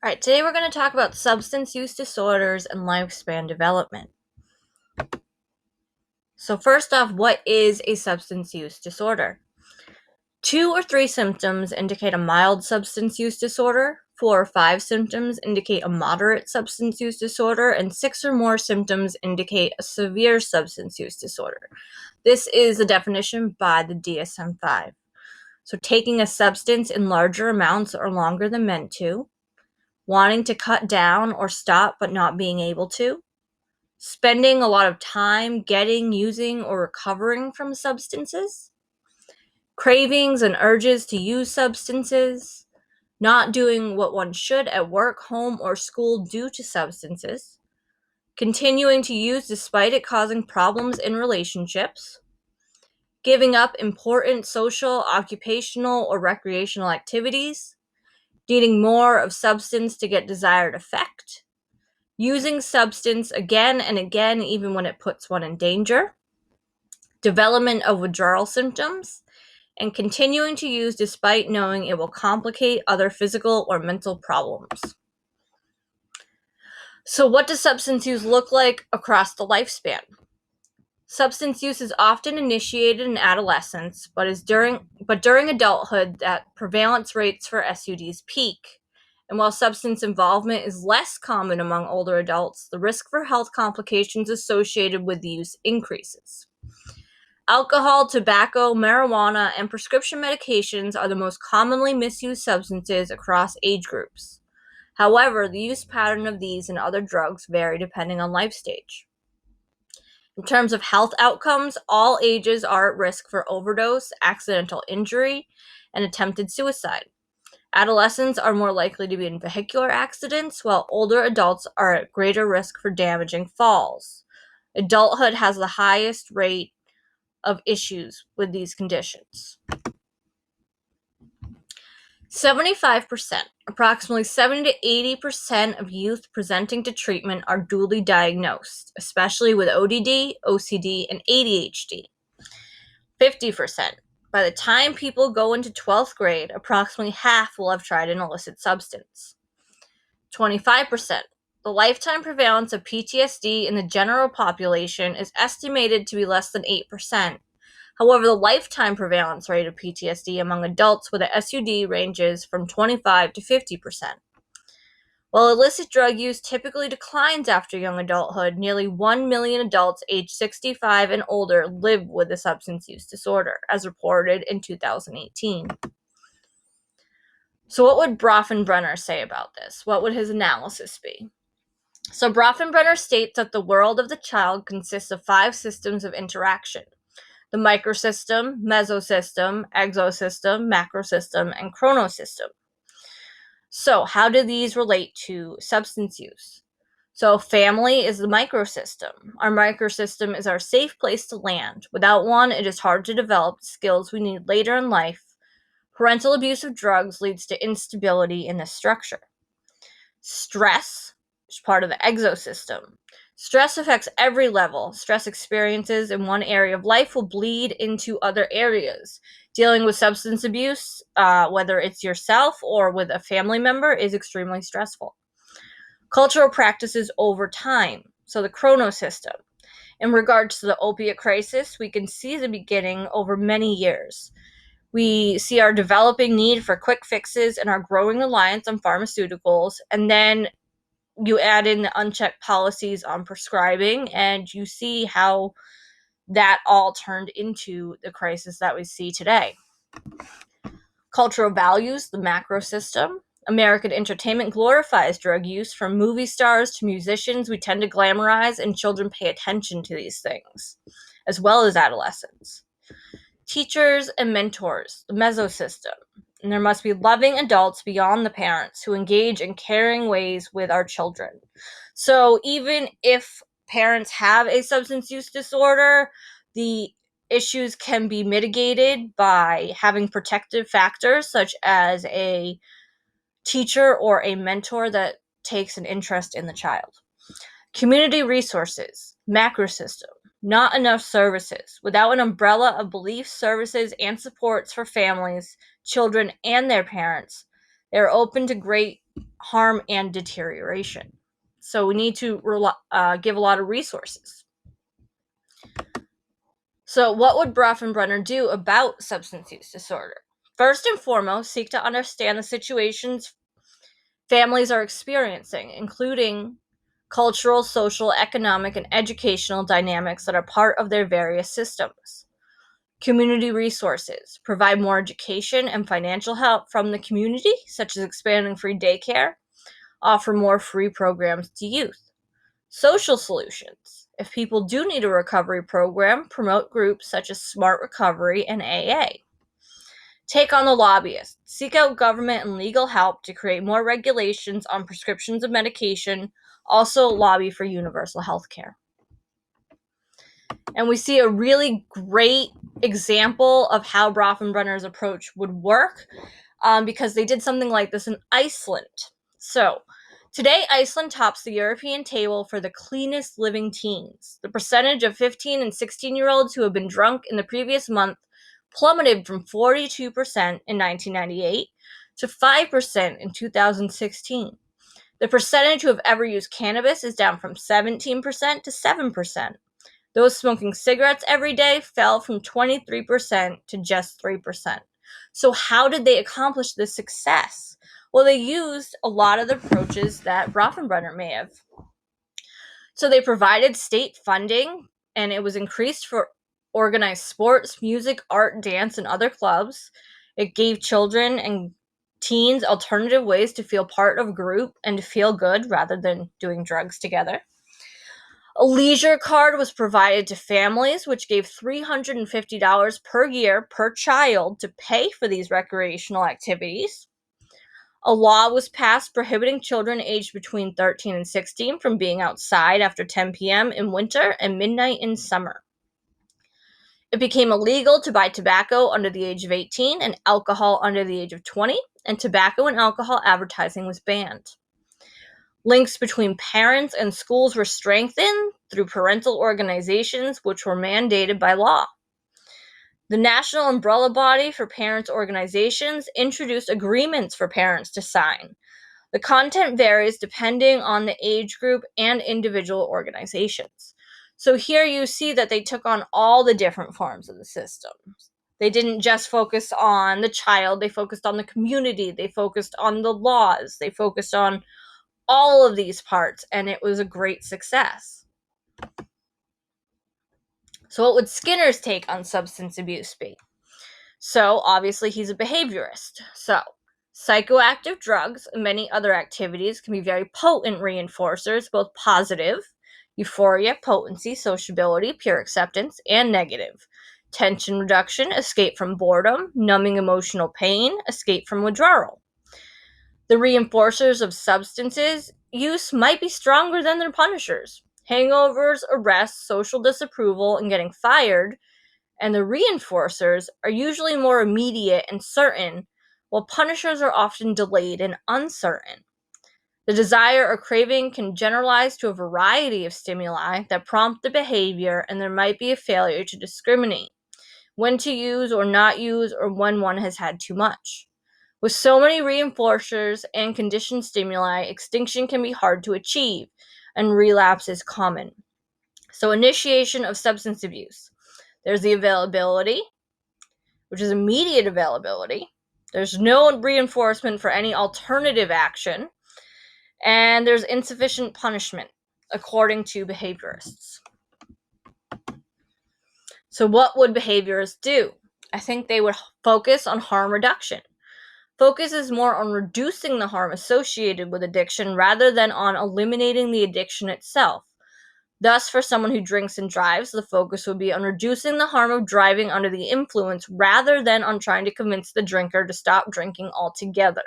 All right, today we're going to talk about substance use disorders and lifespan development. So first off, what is a substance use disorder? 2 or 3 symptoms indicate a mild substance use disorder, 4 or 5 symptoms indicate a moderate substance use disorder, and 6 or more symptoms indicate a severe substance use disorder. This is the definition by the DSM-5. So taking a substance in larger amounts or longer than meant to, wanting to cut down or stop but not being able to, spending a lot of time getting, using, or recovering from substances, cravings and urges to use substances, not doing what one should at work, home, or school due to substances, continuing to use despite it causing problems in relationships, giving up important social, occupational, or recreational activities, needing more of substance to get desired effect, using substance again and again even when it puts one in danger, development of withdrawal symptoms, and continuing to use despite knowing it will complicate other physical or mental problems. So what does substance use look like across the lifespan? Substance use is often initiated in adolescence, but during adulthood that prevalence rates for SUDs peak. And while substance involvement is less common among older adults, the risk for health complications associated with the use increases. Alcohol, tobacco, marijuana, and prescription medications are the most commonly misused substances across age groups. However, the use pattern of these and other drugs vary depending on life stage. In terms of health outcomes, all ages are at risk for overdose, accidental injury, and attempted suicide. Adolescents are more likely to be in vehicular accidents, while older adults are at greater risk for damaging falls. Adulthood has the highest rate of issues with these conditions. 75%, approximately 70 to 80% of youth presenting to treatment are duly diagnosed, especially with ODD, OCD, and ADHD. 50%, by the time people go into 12th grade, approximately half will have tried an illicit substance. 25%, the lifetime prevalence of PTSD in the general population is estimated to be less than 8%. However, the lifetime prevalence rate of PTSD among adults with a SUD ranges from 25 to 50%. While illicit drug use typically declines after young adulthood, nearly 1 million adults aged 65 and older live with a substance use disorder, as reported in 2018. So what would Bronfenbrenner say about this? What would his analysis be? So Bronfenbrenner states that the world of the child consists of 5 systems of interaction: the microsystem, mesosystem, exosystem, macrosystem, and chronosystem. So how do these relate to substance use? So family is the microsystem. Our microsystem is our safe place to land. Without one, it is hard to develop the skills we need later in life. Parental abuse of drugs leads to instability in this structure. Stress is part of the exosystem. Stress affects every level. Stress experiences in one area of life will bleed into other areas. Dealing with substance abuse, whether it's yourself or with a family member, is extremely stressful. Cultural practices over time, so the chronosystem. In regards to the opiate crisis, we can see the beginning over many years. We see our developing need for quick fixes and our growing reliance on pharmaceuticals, and then you add in the unchecked policies on prescribing, and you see how that all turned into the crisis that we see today. Cultural values, the macro system. American entertainment glorifies drug use. From movie stars to musicians, we tend to glamorize, and children pay attention to these things, as well as adolescents. Teachers and mentors, the mesosystem. And there must be loving adults beyond the parents who engage in caring ways with our children. So even if parents have a substance use disorder, the issues can be mitigated by having protective factors such as a teacher or a mentor that takes an interest in the child. Community resources, macro system. Not enough services. Without an umbrella of beliefs, services, and supports for families, children, and their parents, they are open to great harm and deterioration. So we need to give a lot of resources. So what would Bronfenbrenner do about substance use disorder? First and foremost, seek to understand the situations families are experiencing, including cultural, social, economic, and educational dynamics that are part of their various systems. Community resources provide more education and financial help from the community, such as expanding free daycare, offer more free programs to youth. Social solutions. If people do need a recovery program, promote groups such as Smart Recovery and AA. Take on the lobbyists. Seek out government and legal help to create more regulations on prescriptions of medication. Also, lobby for universal health care. And we see a really great example of how Bronfenbrenner's approach would work because they did something like this in Iceland. So, today, Iceland tops the European table for the cleanest living teens. The percentage of 15 and 16-year-olds who have been drunk in the previous month plummeted from 42% in 1998 to 5% in 2016. The percentage who have ever used cannabis is down from 17% to 7%. Those smoking cigarettes every day fell from 23% to just 3%. So, how did they accomplish this success? Well, they used a lot of the approaches that Bronfenbrenner may have. So, they provided state funding, and it was increased for organized sports, music, art, dance, and other clubs. It gave children and teens alternative ways to feel part of a group and to feel good rather than doing drugs together. A leisure card was provided to families, which gave $350 per year per child to pay for these recreational activities. A law was passed prohibiting children aged between 13 and 16 from being outside after 10 p.m. in winter and midnight in summer. It became illegal to buy tobacco under the age of 18 and alcohol under the age of 20, and tobacco and alcohol advertising was banned. Links between parents and schools were strengthened through parental organizations, which were mandated by law. The National Umbrella Body for Parents Organizations introduced agreements for parents to sign. The content varies depending on the age group and individual organizations. So here you see that they took on all the different forms of the system. They didn't just focus on the child, they focused on the community, they focused on the laws, they focused on all of these parts, and it was a great success. So what would Skinner's take on substance abuse be? So obviously he's a behaviorist. So psychoactive drugs and many other activities can be very potent reinforcers, both positive, euphoria, potency, sociability, pure acceptance, and negative. Tension reduction, escape from boredom, numbing emotional pain, escape from withdrawal. The reinforcers of substances use might be stronger than their punishers. Hangovers, arrests, social disapproval, and getting fired, and the reinforcers are usually more immediate and certain, while punishers are often delayed and uncertain. The desire or craving can generalize to a variety of stimuli that prompt the behavior, and there might be a failure to discriminate when to use or not use, or when one has had too much. With so many reinforcers and conditioned stimuli, extinction can be hard to achieve, and relapse is common. So, initiation of substance abuse. There's the availability, which is immediate availability. There's no reinforcement for any alternative action, and there's insufficient punishment, according to behaviorists. So, what would behaviorists do? I think they would focus on harm reduction. Focus is more on reducing the harm associated with addiction rather than on eliminating the addiction itself. Thus, for someone who drinks and drives, the focus would be on reducing the harm of driving under the influence rather than on trying to convince the drinker to stop drinking altogether.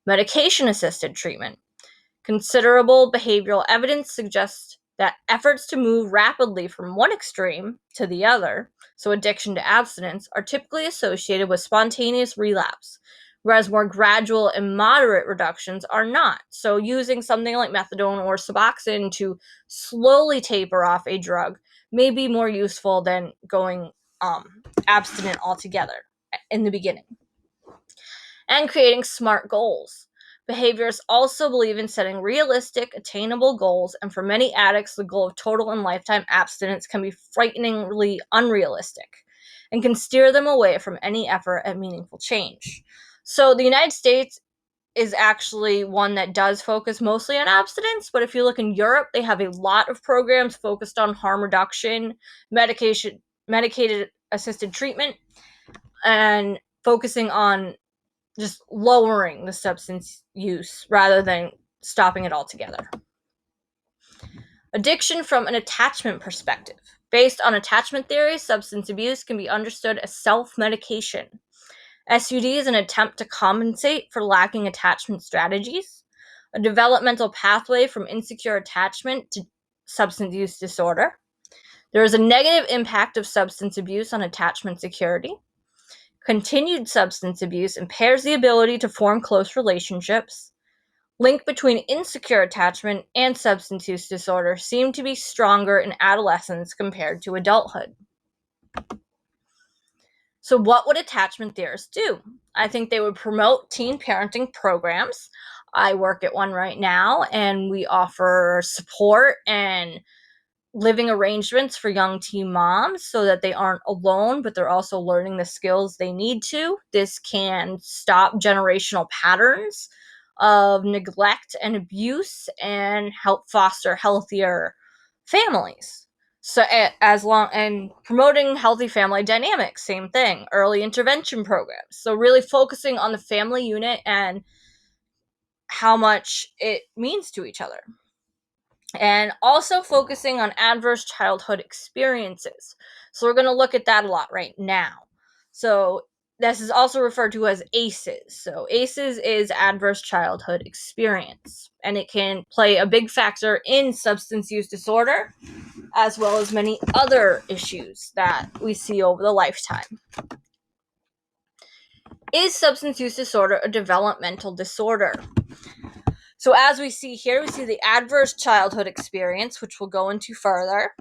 Medication-assisted treatment. Considerable behavioral evidence suggests that efforts to move rapidly from one extreme to the other, so addiction to abstinence, are typically associated with spontaneous relapse, whereas more gradual and moderate reductions are not. So using something like methadone or Suboxone to slowly taper off a drug may be more useful than going abstinent altogether in the beginning. And creating SMART goals. Behaviorists also believe in setting realistic, attainable goals, and for many addicts, the goal of total and lifetime abstinence can be frighteningly unrealistic and can steer them away from any effort at meaningful change. So the United States is actually one that does focus mostly on abstinence, but if you look in Europe, they have a lot of programs focused on harm reduction, medicated assisted treatment, and focusing on just lowering the substance use rather than stopping it altogether. Addiction from an attachment perspective. Based on attachment theory, substance abuse can be understood as self-medication. SUD is an attempt to compensate for lacking attachment strategies, a developmental pathway from insecure attachment to substance use disorder. There is a negative impact of substance abuse on attachment security. Continued substance abuse impairs the ability to form close relationships. Link between insecure attachment and substance use disorder seem to be stronger in adolescence compared to adulthood. So what would attachment theorists do? I think they would promote teen parenting programs. I work at one right now, and we offer support and living arrangements for young teen moms so that they aren't alone, but they're also learning the skills they need to. This can stop generational patterns of neglect and abuse and help foster healthier families. So and promoting healthy family dynamics, same thing, early intervention programs. So really focusing on the family unit and how much it means to each other. And also focusing on adverse childhood experiences. So we're going to look at that a lot right now. So this is also referred to as ACEs. So ACEs is adverse childhood experience, and it can play a big factor in substance use disorder, as well as many other issues that we see over the lifetime. Is substance use disorder a developmental disorder? So as we see here, we see the adverse childhood experience, which we'll go into further,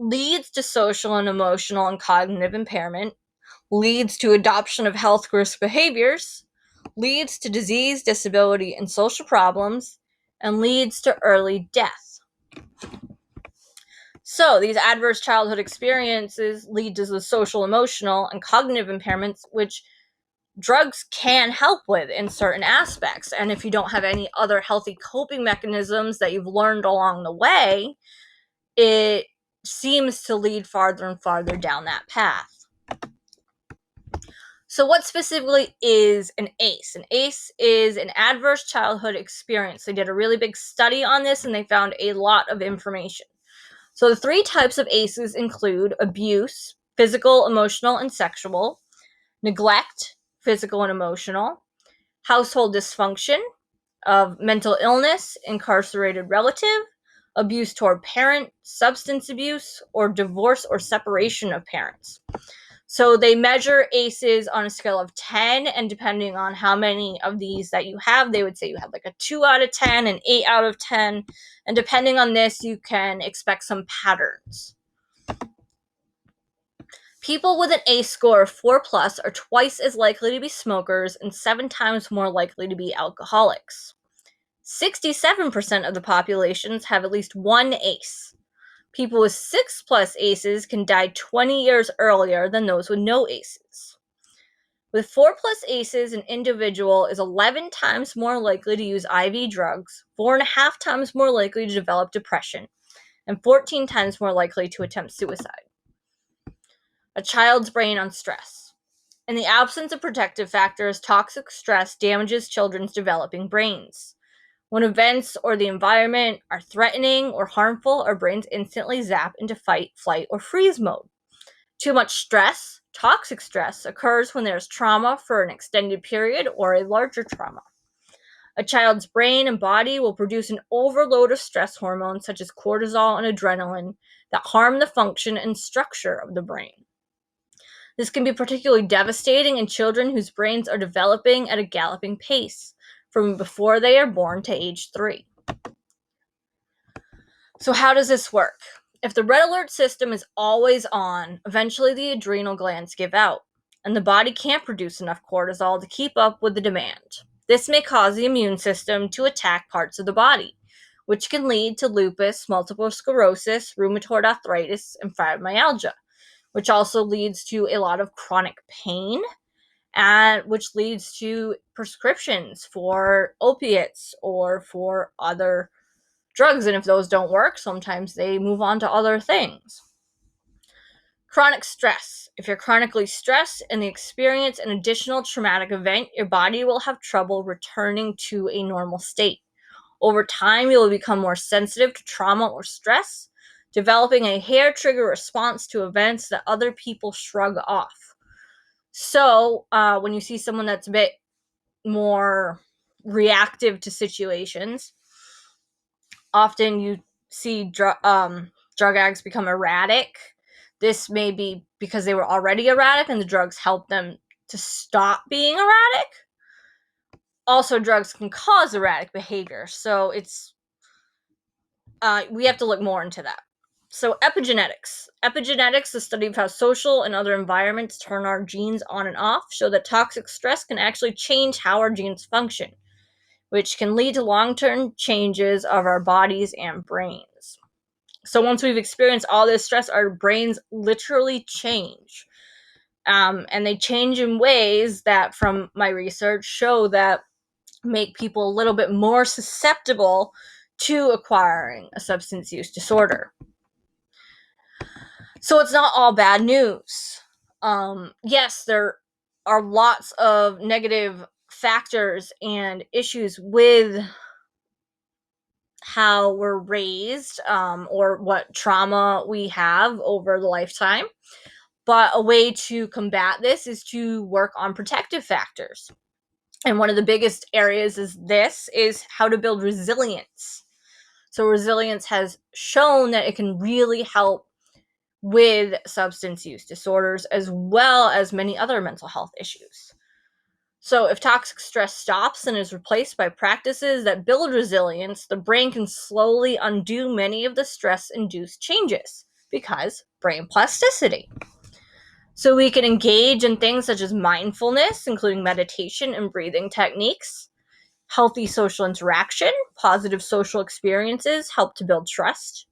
leads to social and emotional and cognitive impairment, leads to adoption of health risk behaviors, leads to disease, disability, and social problems, and leads to early death. So these adverse childhood experiences lead to the social, emotional, and cognitive impairments, which drugs can help with in certain aspects. And if you don't have any other healthy coping mechanisms that you've learned along the way, it seems to lead farther and farther down that path. So what specifically is an ACE? An ACE is an adverse childhood experience. They did a really big study on this, and they found a lot of information. So the three types of ACEs include abuse, physical, emotional, and sexual, neglect, physical and emotional, household dysfunction of mental illness, incarcerated relative, abuse toward parent, substance abuse, or divorce or separation of parents. So they measure ACEs on a scale of 10, and depending on how many of these that you have, they would say you have like a 2 out of 10, an 8 out of 10, and depending on this, you can expect some patterns. People with an ACE score of 4 plus are twice as likely to be smokers and 7 times more likely to be alcoholics. 67% of the populations have at least one ACE. People with 6 plus ACEs can die 20 years earlier than those with no ACEs. With 4 plus ACEs, an individual is 11 times more likely to use IV drugs, 4.5 times more likely to develop depression, and 14 times more likely to attempt suicide. A child's brain on stress. In the absence of protective factors, toxic stress damages children's developing brains. When events or the environment are threatening or harmful, our brains instantly zap into fight, flight, or freeze mode. Too much stress, toxic stress, occurs when there's trauma for an extended period or a larger trauma. A child's brain and body will produce an overload of stress hormones such as cortisol and adrenaline that harm the function and structure of the brain. This can be particularly devastating in children whose brains are developing at a galloping pace, from before they are born to age 3. So how does this work? If the red alert system is always on, eventually the adrenal glands give out, and the body can't produce enough cortisol to keep up with the demand. This may cause the immune system to attack parts of the body, which can lead to lupus, multiple sclerosis, rheumatoid arthritis, and fibromyalgia, which also leads to a lot of chronic pain, and which leads to prescriptions for opiates or for other drugs. And if those don't work, sometimes they move on to other things. Chronic stress. If you're chronically stressed and experience an additional traumatic event, your body will have trouble returning to a normal state. Over time, you will become more sensitive to trauma or stress, developing a hair trigger response to events that other people shrug off. So, when you see someone that's a bit more reactive to situations, often you see drug addicts become erratic. This may be because they were already erratic and the drugs help them to stop being erratic. Also, drugs can cause erratic behavior, so we have to look more into that. So epigenetics. Epigenetics, the study of how social and other environments turn our genes on and off, show that toxic stress can actually change how our genes function, which can lead to long-term changes of our bodies and brains. So once we've experienced all this stress, our brains literally change. And they change in ways that, from my research, show that make people a little bit more susceptible to acquiring a substance use disorder. So it's not all bad news. Yes, there are lots of negative factors and issues with how we're raised, or what trauma we have over the lifetime. But a way to combat this is to work on protective factors. And one of the biggest areas is how to build resilience. So resilience has shown that it can really help with substance use disorders as well as many other mental health issues. So if toxic stress stops and is replaced by practices that build resilience, the brain can slowly undo many of the stress-induced changes because brain plasticity. So we can engage in things such as mindfulness, including meditation and breathing techniques, healthy social interaction, positive social experiences help to build trust,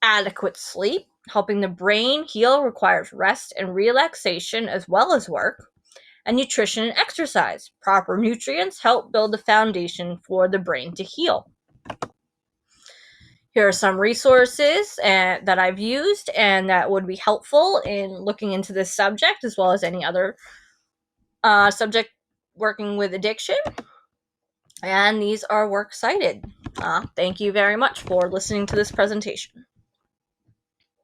adequate sleep, helping the brain heal requires rest and relaxation as well as work, and nutrition and exercise. Proper nutrients help build the foundation for the brain to heal. Here are some resources that I've used and that would be helpful in looking into this subject as well as any other subject working with addiction. And these are works cited. Thank you very much for listening to this presentation.